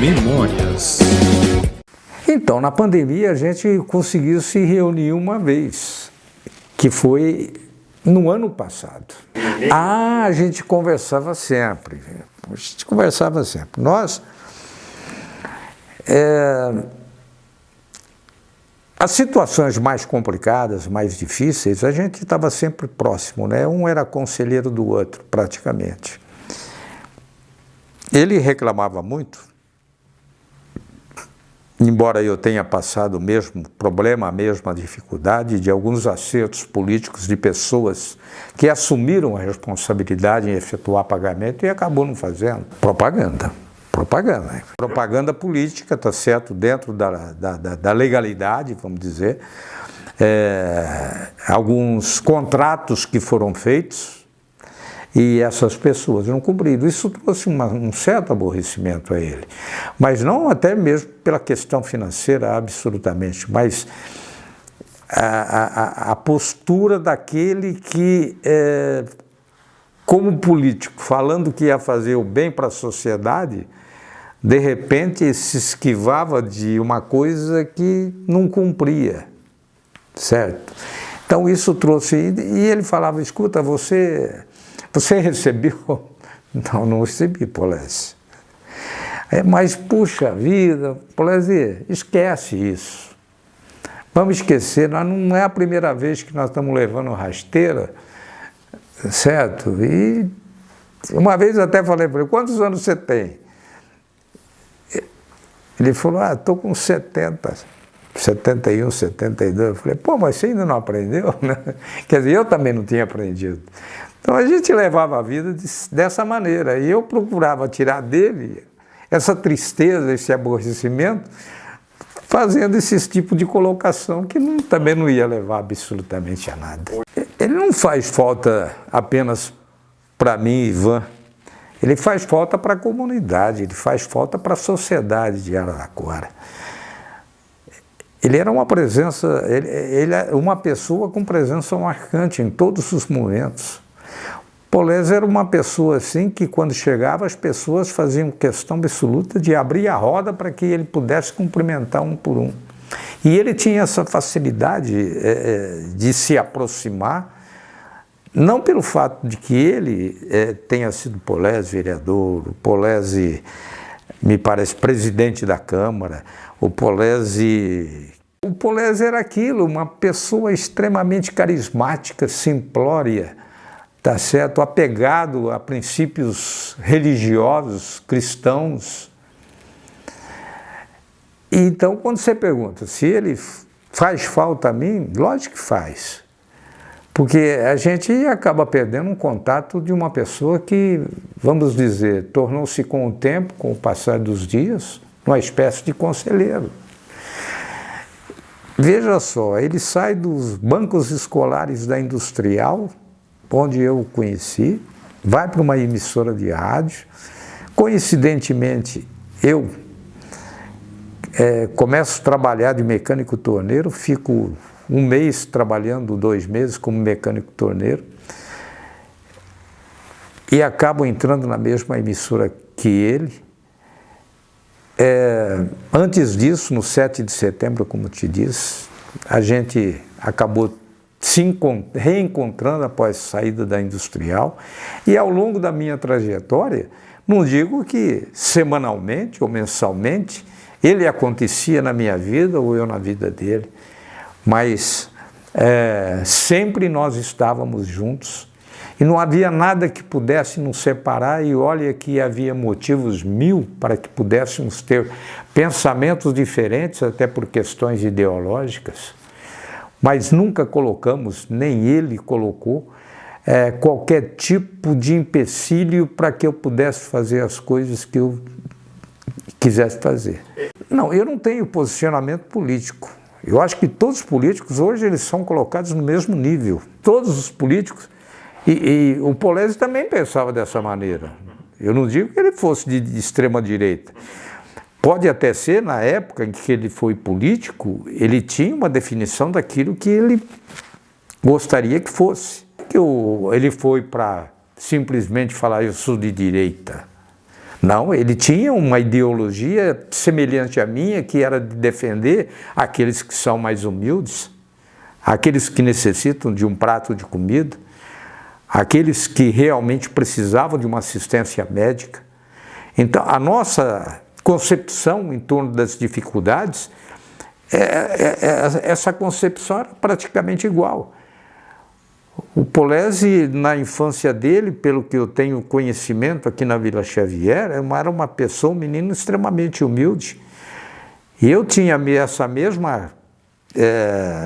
Memórias. Então, na pandemia a gente conseguiu se reunir uma vez, que foi no ano passado. A gente conversava sempre. Nós, as situações mais complicadas, mais difíceis, a gente estava sempre próximo, né? Um era conselheiro do outro, praticamente. Ele reclamava muito, embora eu tenha passado o mesmo problema, a mesma dificuldade, de alguns acertos políticos de pessoas que assumiram a responsabilidade em efetuar pagamento e acabou não fazendo. Propaganda política, tá certo, dentro da legalidade, vamos dizer. Alguns contratos que foram feitos e essas pessoas não cumpriram. Isso trouxe um certo aborrecimento a ele. Mas não até mesmo pela questão financeira, absolutamente, mas a postura daquele que, como político, falando que ia fazer o bem para a sociedade, de repente se esquivava de uma coisa que não cumpria, certo? Então isso trouxe, e ele falava, escuta, você recebeu? Não recebi, Polese. Mas, puxa vida, Polese, esquece isso. Vamos esquecer, não é a primeira vez que nós estamos levando rasteira, certo? E uma vez até falei para ele, quantos anos você tem? Ele falou, estou com 70, 71, 72. Eu falei, pô, mas você ainda não aprendeu, né? Quer dizer, eu também não tinha aprendido. Então a gente levava a vida dessa maneira, e eu procurava tirar dele essa tristeza, esse aborrecimento, fazendo esse tipo de colocação que também não ia levar absolutamente a nada. Ele não faz falta apenas para mim, Ivan, ele faz falta para a comunidade, ele faz falta para a sociedade de Araraquara. Ele era uma presença, ele é uma pessoa com presença marcante em todos os momentos. Polese era uma pessoa assim que quando chegava as pessoas faziam questão absoluta de abrir a roda para que ele pudesse cumprimentar um por um. E ele tinha essa facilidade de se aproximar, não pelo fato de que ele tenha sido Polese vereador, o Polese, me parece, presidente da Câmara, o Polese era aquilo, uma pessoa extremamente carismática, simplória, tá certo? Apegado a princípios religiosos, cristãos. Então, quando você pergunta se ele faz falta a mim, lógico que faz. Porque a gente acaba perdendo um contato de uma pessoa que, vamos dizer, tornou-se com o tempo, com o passar dos dias, uma espécie de conselheiro. Veja só, ele sai dos bancos escolares da Industrial, onde eu o conheci, vai para uma emissora de rádio. Coincidentemente, eu começo a trabalhar de mecânico torneiro, fico um mês trabalhando, 2 meses como mecânico torneiro, e acabo entrando na mesma emissora que ele. Antes disso, no 7 de setembro, como te disse, a gente acabou se reencontrando após a saída da Industrial, e ao longo da minha trajetória, não digo que semanalmente ou mensalmente ele acontecia na minha vida ou eu na vida dele, mas sempre nós estávamos juntos e não havia nada que pudesse nos separar, e olha que havia motivos 1000 para que pudéssemos ter pensamentos diferentes, até por questões ideológicas, mas nunca colocamos, nem ele colocou, qualquer tipo de empecilho para que eu pudesse fazer as coisas que eu quisesse fazer. Não, eu não tenho posicionamento político. Eu acho que todos os políticos hoje eles são colocados no mesmo nível. Todos os políticos, e o Polese também pensava dessa maneira. Eu não digo que ele fosse de extrema direita. Pode até ser, na época em que ele foi político, ele tinha uma definição daquilo que ele gostaria que fosse. Ele foi para simplesmente falar, eu sou de direita. Não, ele tinha uma ideologia semelhante à minha, que era de defender aqueles que são mais humildes, aqueles que necessitam de um prato de comida, aqueles que realmente precisavam de uma assistência médica. Então, a nossa concepção em torno das dificuldades, essa concepção era praticamente igual. O Polezi, na infância dele, pelo que eu tenho conhecimento aqui na Vila Xavier, era uma pessoa, um menino extremamente humilde. E eu tinha essa mesma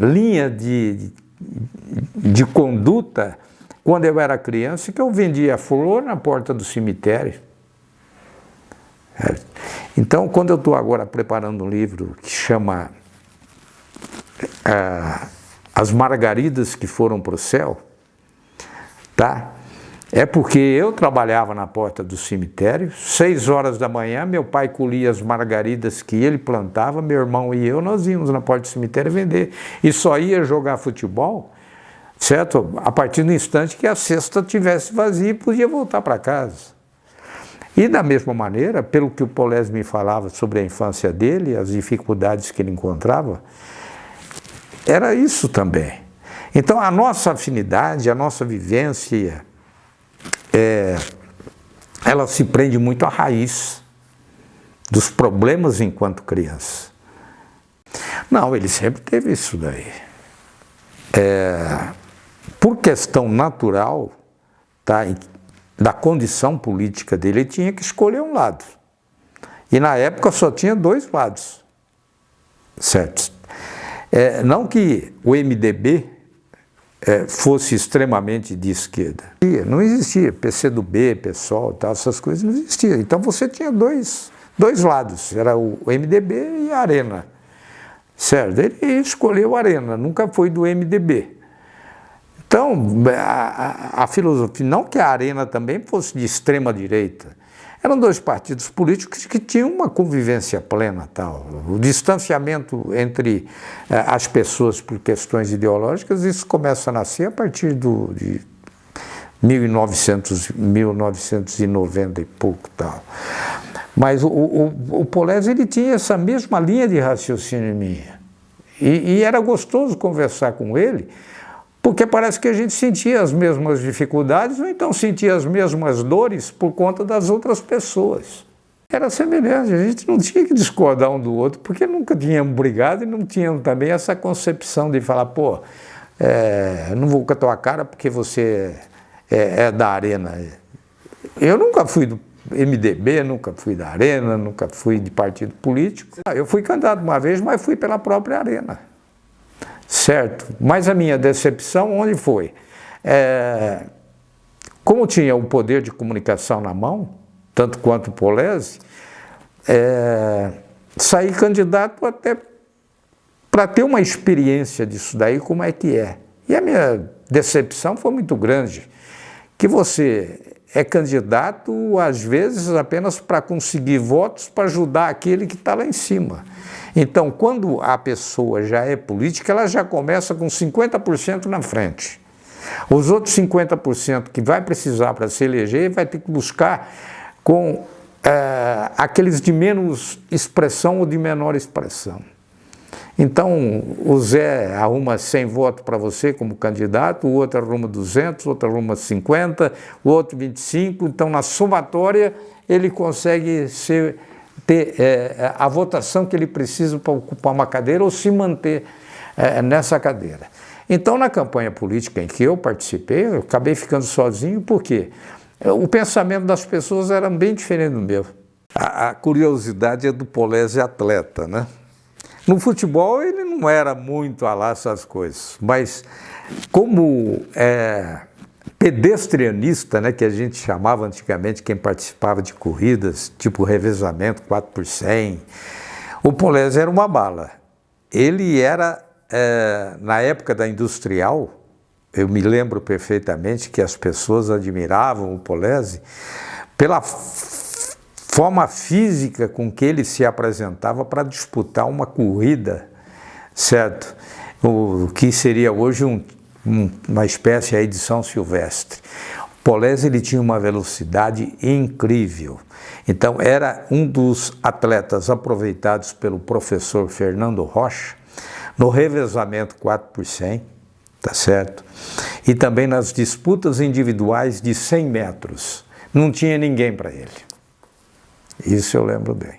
linha de conduta quando eu era criança, que eu vendia flor na porta do cemitério. Então, quando eu estou agora preparando um livro que chama As Margaridas que Foram para o Céu, tá? É porque eu trabalhava na porta do cemitério, 6 horas da manhã, meu pai colhia as margaridas que ele plantava, meu irmão e eu, nós íamos na porta do cemitério vender. E só ia jogar futebol, certo? A partir do instante que a cesta estivesse vazia e podia voltar para casa. E da mesma maneira, pelo que o Polezi me falava sobre a infância dele, as dificuldades que ele encontrava, era isso também. Então a nossa afinidade, a nossa vivência, ela se prende muito à raiz dos problemas enquanto criança. Não, ele sempre teve isso daí. Por questão natural, tá, da condição política dele, ele tinha que escolher um lado. E na época só tinha 2 lados, certo? Não que o MDB fosse extremamente de esquerda. Não existia PCdoB, PSOL, tal, essas coisas não existiam. Então você tinha dois lados, era o MDB e a Arena, certo? Ele escolheu a Arena, nunca foi do MDB. Então, a filosofia, não que a Arena também fosse de extrema direita, eram 2 partidos políticos que tinham uma convivência plena, tal. O distanciamento entre as pessoas por questões ideológicas, isso começa a nascer a partir de 1990 e pouco, tal. Mas o Polezi, ele tinha essa mesma linha de raciocínio minha. E era gostoso conversar com ele, porque parece que a gente sentia as mesmas dificuldades, ou então sentia as mesmas dores por conta das outras pessoas. Era semelhante, a gente não tinha que discordar um do outro, porque nunca tínhamos brigado e não tínhamos também essa concepção de falar, pô, não vou com a tua cara porque você é da Arena. Eu nunca fui do MDB, nunca fui da Arena, nunca fui de partido político. Eu fui candidato uma vez, mas fui pela própria Arena. Certo, mas a minha decepção onde foi? Como tinha o poder de comunicação na mão, tanto quanto o Polezi, saí candidato até para ter uma experiência disso daí, como é que é. E a minha decepção foi muito grande, que você é candidato, às vezes, apenas para conseguir votos para ajudar aquele que está lá em cima. Então, quando a pessoa já é política, ela já começa com 50% na frente. Os outros 50% que vai precisar para se eleger, vai ter que buscar com aqueles de menos expressão ou de menor expressão. Então, o Zé arruma 100 votos para você como candidato, o outro arruma 200, o outro arruma 50, o outro 25. Então, na somatória, ele consegue ter a votação que ele precisa para ocupar uma cadeira ou se manter nessa cadeira. Então, na campanha política em que eu participei, eu acabei ficando sozinho, porque o pensamento das pessoas era bem diferente do meu. A curiosidade é do Polezi atleta, né? No futebol ele não era muito lá essas coisas, mas como pedestrianista, né, que a gente chamava antigamente quem participava de corridas, tipo revezamento 4x100, o Polezi era uma bala. Ele era, na época da Industrial, eu me lembro perfeitamente que as pessoas admiravam o Polezi pela forma física com que ele se apresentava para disputar uma corrida, certo? O que seria hoje uma espécie de edição silvestre. Polese, ele tinha uma velocidade incrível. Então, era um dos atletas aproveitados pelo professor Fernando Rocha no revezamento 4x100, tá certo? E também nas disputas individuais de 100 metros. Não tinha ninguém para ele. Isso eu lembro bem.